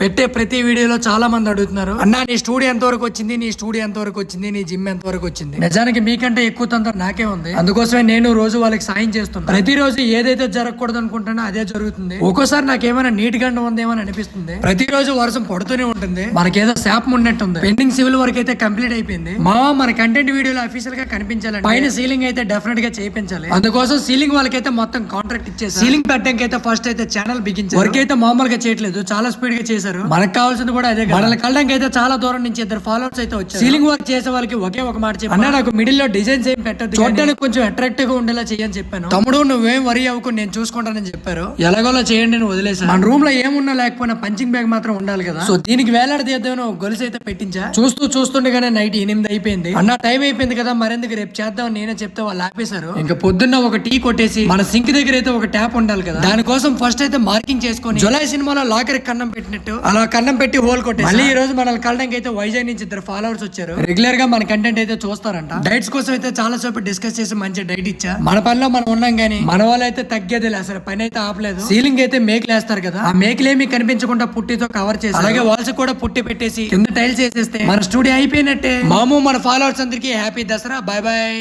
పెట్టే ప్రతి వీడియోలో చాలా మంది అడుగుతున్నారు, అన్నా నీ స్టూడియో ఎంత వరకు వచ్చింది, నీ స్టూడియో ఎంత వరకు వచ్చింది, నీ జిమ్ ఎంత వరకు వచ్చింది. నిజానికి మీకంటే ఎక్కువ తొందర నాకే ఉంది. అందుకోసమే నేను రోజు వాళ్ళకి సాయం చేస్తున్నాను. ప్రతిరోజు ఏదైతే జరగకూడదు అనుకుంటానో అదే జరుగుతుంది. ఒక్కోసారి నాకేమైనా నీట్ గంట ఉందేమో అనిపిస్తుంది. ప్రతిరోజు వర్షం పడుతూనే ఉంటుంది. మనకేదో శాపం ఉన్నట్టుంది. పెండింగ్ సివిల్ వర్క్ అయితే కంప్లీట్ అయిపోయింది. మన కంటెంట్ వీడియోలో అఫీషియల్ గా కనిపించాలి. పైన సీలింగ్ అయితే డెఫినెట్ గా చేయించాలి. అందుకోసం సీలింగ్ వాళ్ళకైతే మొత్తం కాంట్రాక్ట్ ఇచ్చేసి సీలింగ్ పెట్టడానికి అయితే ఫస్ట్ అయితే ఛానల్ బిగించారు. వర్క్ అయితే మామూలుగా చేయట్లేదు, చాలా స్పీడ్ గా చేశారు. మనకు కావాల్సింది కూడా అదే. మనల్ని కలడానికి అయితే చాలా దూరం నుంచి ఇద్దరు ఫాలోవర్స్ అయితే వచ్చారు. సీలింగ్ వర్క్ చేసే వాళ్ళకి ఒకే ఒక మాట చెప్పి, అన్నా నాకు మిడిల్ లో డిజైన్స్ ఏం పెట్టదు, చూడడానికి కొంచెం అట్రాక్టివ్ గా ఉండేలా చేయని చెప్పాను. తమ్ముడు నువ్వేం వరి అవ్వకు, నేను చూసుకుంటానని చెప్పారు. ఎలాగోలా చేయండి అని వదిలేసాను. మన రూమ్ లో ఏమున్నా లేకపోయినా పంచింగ్ బ్యాగ్ మాత్రం ఉండాలి కదా. సో దీనికి వేలాడదీద్దామని ఒక గొలుసు అయితే పెట్టించా. చూస్తుండగానే నైట్ 8 అయిపోయింది. అన్న టైం అయిపోయింది కదా, మరెందుకు రేపు చేద్దాం నేనే చెప్తే వాళ్ళు ఆపేశారు. ఇంకా పొద్దున్న ఒక టీ కొట్టేసి మన సింక్ దగ్గర అయితే ఒక ట్యాప్ ఉండాలి కదా, దానికోసం ఫస్ట్ అయితే మార్కింగ్ చేసుకొని జులై సినిమాలో లాకర్ కన్నం పెట్టినట్టు అలా కన్నం పెట్టి హోల్ కొట్టేసి మళ్ళీ ఈ రోజు మనల్ని కలడానికి అయితే వైజాగ్ నుంచి ఇద్దరు ఫాలోవర్స్ వచ్చారు. రెగ్యులర్ గా మన కంటెంట్ అయితే చూస్తారంట. డైట్స్ కోసం అయితే చాలా సేపు డిస్కస్ చేసి మంచి డైట్ ఇచ్చా. మన పనిలో మనం ఉన్నాం గానీ మన వాళ్ళు అయితే తగ్గేది అసలు పని అయితే ఆపలేదు. సీలింగ్ అయితే మేకులు వేస్తారు కదా, ఆ మేకులు ఏమి కనిపించకుండా పుట్టితో కవర్ చేసి అలాగే వాల్స్ కూడా పుట్టి పెట్టేసి కింద టైల్స్ వేసేస్తే మన స్టూడియో అయిపోయినట్టే. మాము మన ఫాలోవర్స్ అందరికీ హ్యాపీ దసరా, బాయ్ బాయ్.